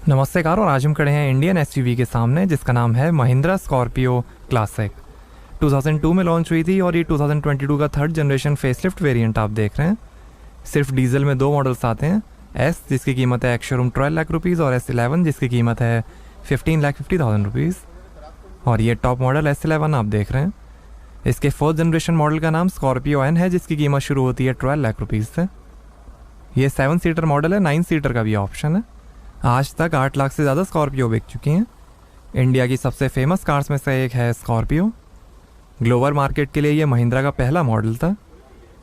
नमस्ते कार, और आज हम खड़े हैं इंडियन एसयूवी के सामने जिसका नाम है महिंद्रा स्कॉर्पियो क्लासिक। 2002 में लॉन्च हुई थी और ये 2022 का थर्ड जनरेशन फेसलिफ्ट वेरिएंट आप देख रहे हैं। सिर्फ डीजल में दो मॉडल्स आते हैं, एस जिसकी कीमत है एक्स-शोरूम 12 लाख रुपीज़ और S11 जिसकी कीमत है 15,50,000 रुपीज़। और ये टॉप मॉडल S11 आप देख रहे हैं। इसके फोर्थ जनरेशन मॉडल का नाम स्कॉर्पियो एन है जिसकी कीमत शुरू होती है 12 लाख रुपीज़ से। ये 7 सीटर मॉडल है, 9 सीटर का भी ऑप्शन है। आज तक 8 लाख से ज़्यादा स्कॉर्पियो बिक चुकी हैं। इंडिया की सबसे फेमस कार्स में से एक है स्कॉर्पियो। ग्लोबल मार्केट के लिए ये महिंद्रा का पहला मॉडल था।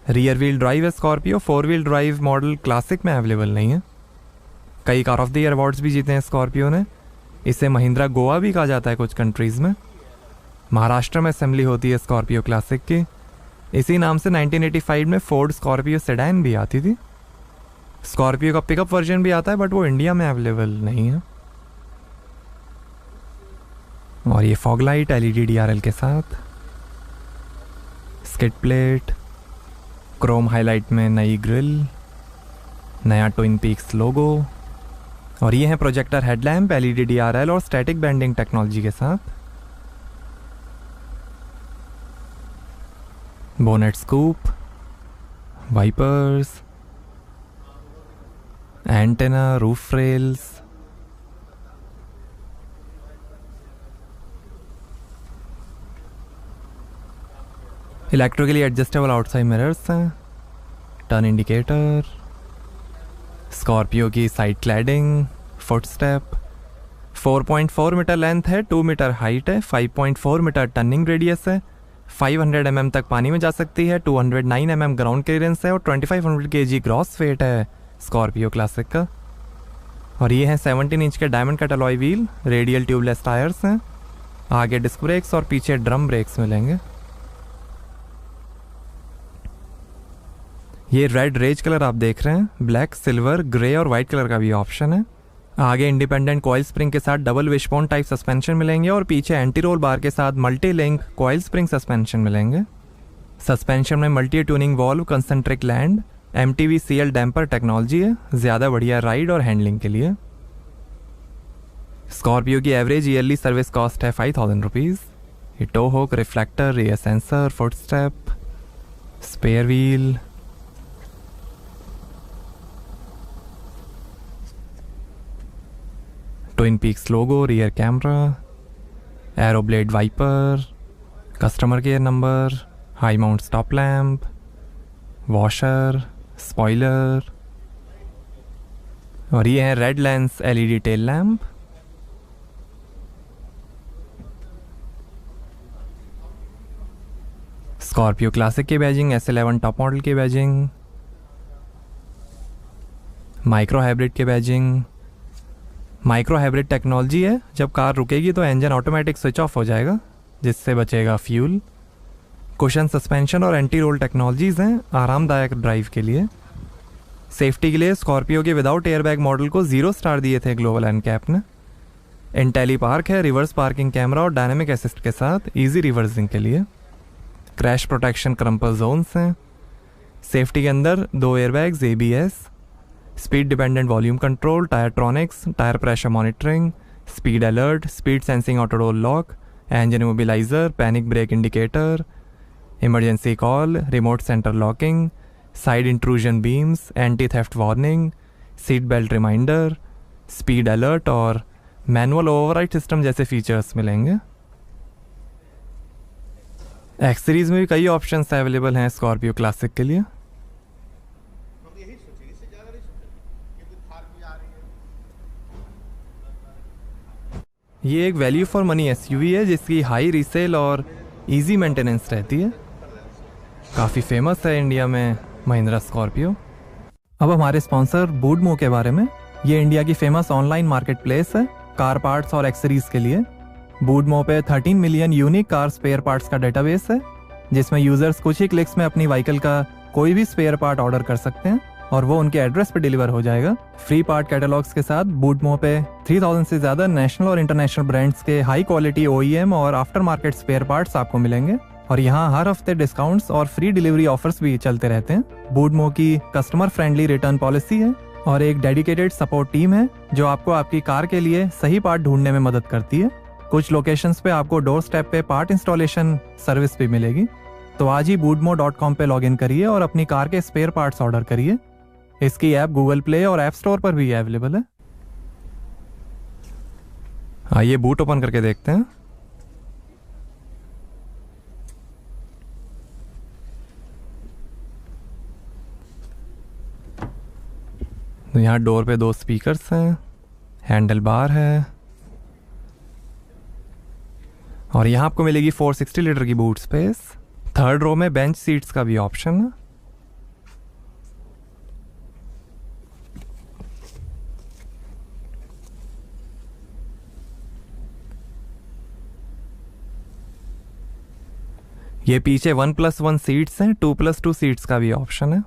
रियर व्हील ड्राइव है Scorpio, 4 wheel drive model classic में अवेलेबल नहीं है। कई car of the year awards भी जीते हैं स्कॉर्पियो ने। इसे महिंद्रा गोवा भी कहा जाता है कुछ कंट्रीज़ में। महाराष्ट्र में असेंबली होती है स्कॉर्पियो क्लासिक की। इसी नाम से 1985 में फोर्ड स्कॉर्पियो सेडान भी आती थी। स्कॉर्पियो का पिकअप वर्जन भी आता है बट वो इंडिया में अवेलेबल नहीं है। और ये फॉग लाइट LED DRL के साथ, स्किड प्लेट, क्रोम हाईलाइट में नई ग्रिल, नया ट्विन पीक्स लोगो, और ये है प्रोजेक्टर हेडलैम्प LED DRL और स्टैटिक बेंडिंग टेक्नोलॉजी के साथ। Bonnet scoop, wipers, antenna, roof rails, electrically adjustable outside mirrors हैं, टर्न इंडिकेटर, स्कॉर्पियो की side cladding, foot step, 4.4 metre length है, 2 मीटर हाइट है, 5.4 मीटर टर्निंग रेडियस है, 500 mm तक पानी में जा सकती है, 209 mm ग्राउंड क्लियरेंस है और 2500 kg ग्रॉस वेट है स्कॉर्पियो क्लासिक का। और ये है 17 इंच के diamond cut alloy wheel, radial tubeless tyres हैं, आगे डिस्क ब्रेक्स और पीछे ड्रम ब्रेक्स मिलेंगे। ये रेड रेज कलर आप देख रहे हैं, ब्लैक, सिल्वर, ग्रे और वाइट कलर का भी ऑप्शन है। आगे इंडिपेंडेंट कॉइल स्प्रिंग के साथ डबल विशबोन टाइप सस्पेंशन मिलेंगे और पीछे एंटी रोल बार के साथ multi link coil spring suspension मिलेंगे। सस्पेंशन में multi tuning valve, concentric land, MTV CL damper technology है, ज़्यादा बढ़िया राइड और हैंडलिंग के लिए। स्कॉर्पियो की एवरेज ईयरली सर्विस कॉस्ट है 5,000 रुपीज़। ये tow hook, reflector, rear sensor, foot step, spare wheel, twin peaks logo, rear camera, aero blade wiper, customer care number, high mount stop lamp, washer, spoiler, और ये है red lens LED tail lamp. Scorpio Classic की badging, S11 top model की badging, micro hybrid के badging. Micro hybrid technology है, जब car रुकेगी तो इंजन ऑटोमेटिक स्विच ऑफ हो जाएगा जिससे बचेगा फ्यूल। कुशन सस्पेंशन और एंटी रोल टेक्नोलॉजीज़ हैं आरामदायक ड्राइव के लिए। सेफ्टी के लिए स्कॉर्पियो के विदाउट एयरबैग मॉडल को 0 स्टार दिए थे ग्लोबल एनकैप ने। इंटेली पार्क है, रिवर्स पार्किंग कैमरा और डायनेमिक असिस्ट के साथ इजी रिवर्सिंग के लिए। क्रैश प्रोटेक्शन क्रम्पर जोन्स हैं। सेफ्टी के अंदर 2 airbags, ABS, speed dependent volume control, tyre tronics, tyre pressure monitoring, speed alert, speed sensing auto door lock, engine immobiliser, panic brake indicator, emergency call, remote centre locking, side intrusion beams, anti theft warning, seat belt reminder, speed alert और manual override system जैसे features मिलेंगे। X series में भी कई options available हैं Scorpio classic के लिए। ये एक वैल्यू फॉर मनी SUV है जिसकी हाई रीसेल और इजी मेंटेनेंस रहती है। काफ़ी फेमस है इंडिया में महिंद्रा स्कॉर्पियो। अब हमारे स्पॉन्सर बूडमो के बारे में। ये इंडिया की फेमस ऑनलाइन मार्केट प्लेस है कार पार्ट्स और एक्सेसरीज के लिए। बूडमो पे 13 million unique car spare parts का डेटाबेस है जिसमें यूजर्स कुछ ही क्लिक्स में अपनी व्हीकल का कोई भी स्पेयर पार्ट ऑर्डर कर सकते हैं और वो उनके एड्रेस पे डिलीवर हो जाएगा। फ्री पार्ट कैटलॉग्स के साथ बूडमो पे 3000 से ज़्यादा नेशनल और इंटरनेशनल ब्रांड्स के हाई क्वालिटी OEM और आफ्टर मार्केट स्पेयर पार्ट्स आपको मिलेंगे। और यहाँ हर हफ्ते डिस्काउंट्स और फ्री डिलीवरी ऑफर्स भी चलते रहते हैं। बूडमो की कस्टमर फ्रेंडली रिटर्न पॉलिसी है। और एक डेडिकेटेड सपोर्ट टीम है जो आपको आपकी कार के लिए सही पार्ट ढूंढने में मदद करती है। कुछ लोकेशंस पे आपको डोर स्टेप पे पार्ट इंस्टॉलेशन सर्विस भी मिलेगी। तो आज ही boodmo.com पे लॉगिन करिए और अपनी कार के स्पेयर पार्ट्स ऑर्डर करिए। इसकी ऐप गूगल प्ले और ऐप स्टोर पर भी अवेलेबल है। आइए बूट ओपन करके देखते हैं। तो यहाँ डोर पे 2 स्पीकर्स हैं, हैंडल बार है और यहाँ आपको मिलेगी 460 लीटर की बूट स्पेस। थर्ड रो में बेंच सीट्स का भी ऑप्शन है। ये पीछे 1+1 सीट्स हैं, 2+2 सीट्स का भी ऑप्शन है।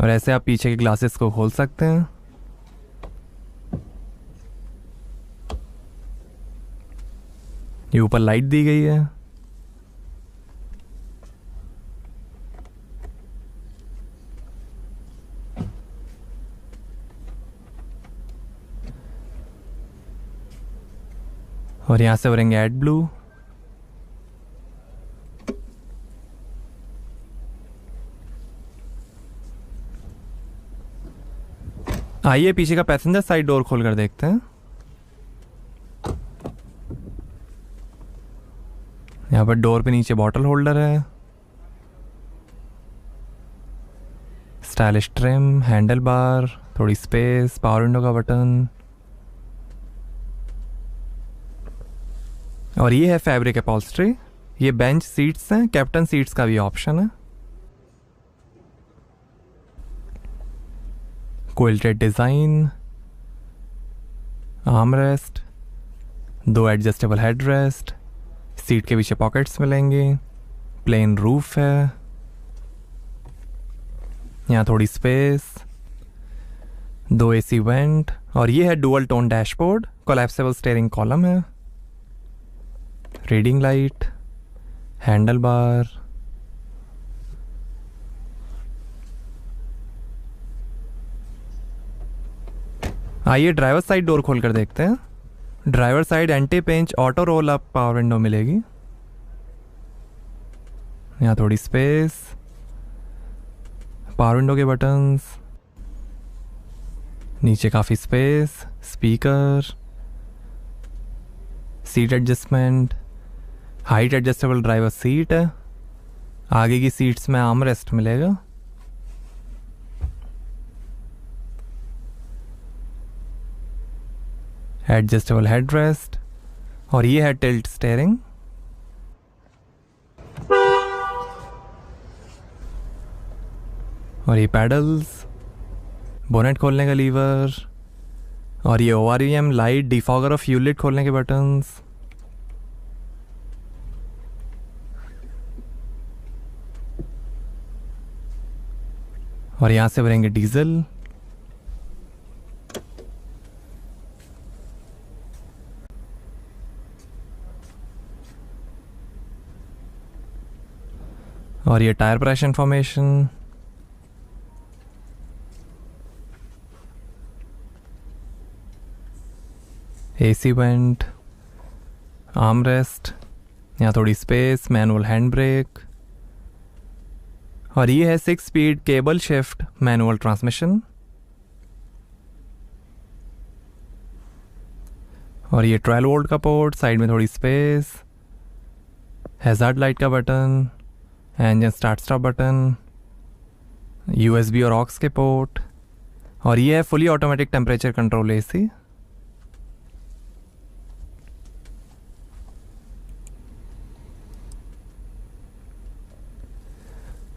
और ऐसे आप पीछे के ग्लासेस को खोल सकते हैं। ये ऊपर लाइट दी गई है। और यहां से भरेंगे एड ब्लू। आइए पीछे का पैसेंजर साइड डोर खोल कर देखते हैं। यहाँ पर डोर पे नीचे बॉटल होल्डर है, स्टाइलिश ट्रिम, हैंडल बार, थोड़ी स्पेस, पावर विंडो का बटन। और ये है फैब्रिक अपॉल्स्ट्री। ये बेंच सीट्स हैं, कैप्टन सीट्स का भी ऑप्शन है। Quilted design, armrest, 2 adjustable headrest, seat के पीछे पॉकेट्स मिलेंगे, प्लेन रूफ है, यहाँ थोड़ी स्पेस, 2 एसी वेंट और ये है dual tone dashboard, collapsible steering column है, रीडिंग लाइट, हैंडल बार। आइए ड्राइवर साइड डोर खोल कर देखते हैं। Driver side anti pinch auto roll up power window मिलेगी। यहाँ थोड़ी स्पेस, पावर विंडो के बटन्स, नीचे काफ़ी space, speaker, seat adjustment, height adjustable driver seat है। आगे की सीट्स में आर्म रेस्ट मिलेगा। एडजस्टेबल हेडरेस्ट और ये है टिल्ट स्टीयरिंग। और ये पैडल्स, बोनेट खोलने का लीवर और ये ORVM लाइट, डिफॉगर और फ्यूल लिट खोलने के बटन्स। और यहाँ से भरेंगे डीजल। और ये tyre pressure information, AC vent, arm rest, यहाँ थोड़ी स्पेस, मैनुअल हैंड ब्रेक और ये है 6 speed cable shift manual transmission. और ये 12 वोल्ट का पोर्ट, साइड में थोड़ी स्पेस, हैजार्ड लाइट का button, engine start stop button, USB और ऑक्स के पोर्ट। और ये है fully automatic temperature control AC।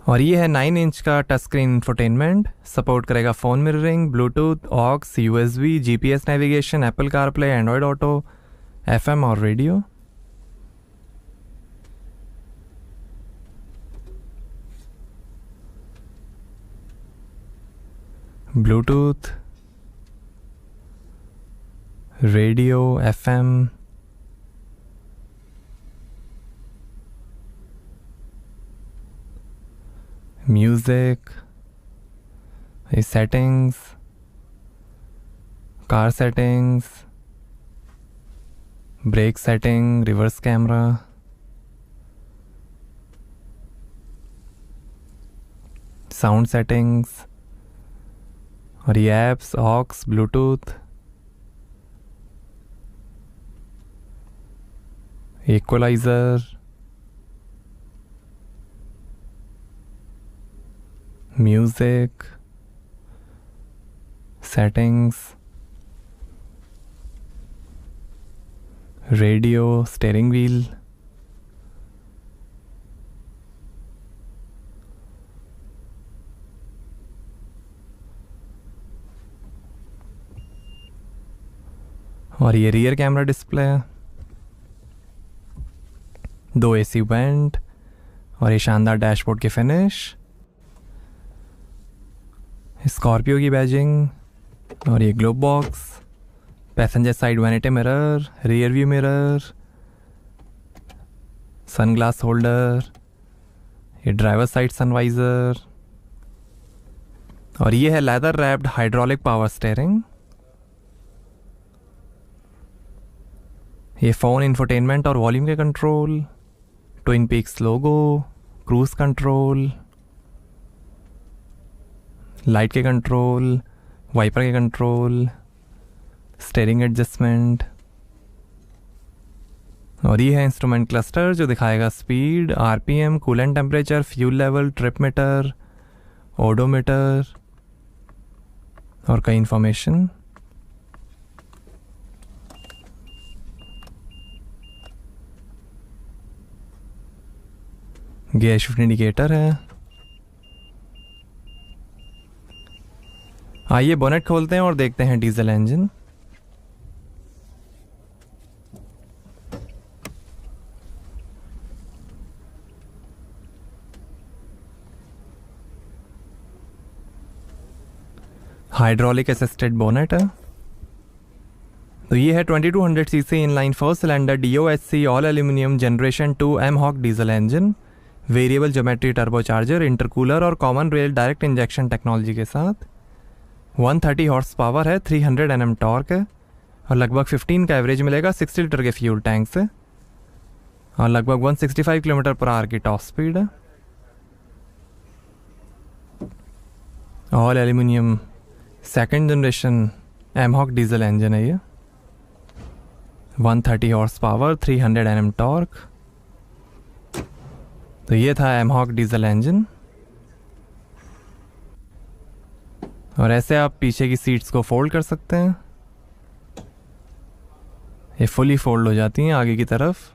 और ये है 9 इंच का टच स्क्रीन इंफोटेनमेंट, सपोर्ट करेगा phone mirroring, Bluetooth, aux, USB, GPS navigation, Apple CarPlay, Android auto, FM और radio. Bluetooth, radio, FM, music, ये settings, car settings, brake setting, reverse camera, sound settings, और ये apps, aux, Bluetooth, equalizer, music, settings, radio, steering wheel, और ये rear camera display, 2 AC vent, और ये शानदार dashboard की फिनिश, स्कॉर्पियो की बैजिंग, और ये globe box, passenger side vanity mirror, rear view mirror, sunglass holder, ये ड्राइवर साइड सनवाइज़र, और ये है leather wrapped hydraulic power steering. ये फ़ोन इंफोटेनमेंट और वॉल्यूम के कंट्रोल, ट्विन पीक्स लोगो, क्रूज कंट्रोल, लाइट के कंट्रोल, वाइपर के कंट्रोल, स्टीयरिंग एडजस्टमेंट, और ये है इंस्ट्रूमेंट क्लस्टर जो दिखाएगा speed, RPM, coolant temperature, fuel level, trip meter, odometer और कई इंफॉर्मेशन। गियर शिफ्ट इंडिकेटर है। आइए बोनेट खोलते हैं और देखते हैं diesel engine. Hydraulic assisted bonnet है। तो ये है 2200 CC inline 4 cylinder DOHC all aluminium generation 2 mHawk diesel engine, variable geometry turbocharger, intercooler और common rail direct injection technology के साथ। 130 हॉर्स पावर है, 300 Nm टॉर्क है और लगभग 15 का एवरेज मिलेगा 60 लीटर के फ्यूल टैंक से, और लगभग 165 किलोमीटर पर आवर की टॉप स्पीड है। All aluminium second generation mHawk diesel engine है ये। 130 हॉर्स पावर, 300 Nm टॉर्क। तो ये था एमहॉक डीजल इंजन। और ऐसे आप पीछे की सीट्स को फोल्ड कर सकते हैं, ये फुली फोल्ड हो जाती हैं आगे की तरफ।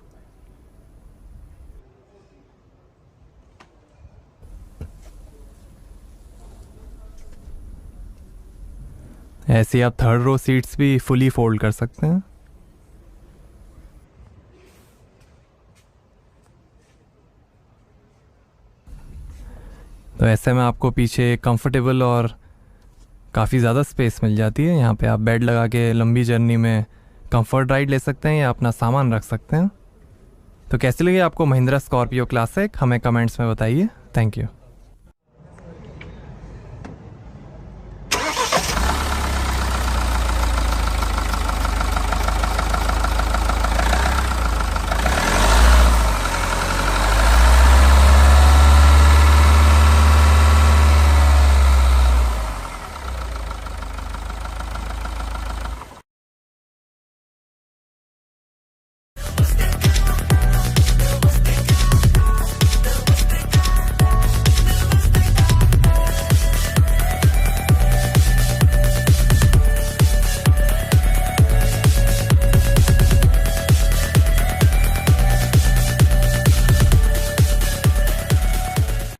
ऐसे आप थर्ड रो सीट्स भी फुली फोल्ड कर सकते हैं। तो ऐसे में आपको पीछे कंफर्टेबल और काफ़ी ज़्यादा स्पेस मिल जाती है। यहाँ पे आप बेड लगा के लंबी जर्नी में कंफर्ट राइड ले सकते हैं या अपना सामान रख सकते हैं। तो कैसी लगी आपको महिंद्रा स्कॉर्पियो क्लासिक, हमें कमेंट्स में बताइए। Thank you.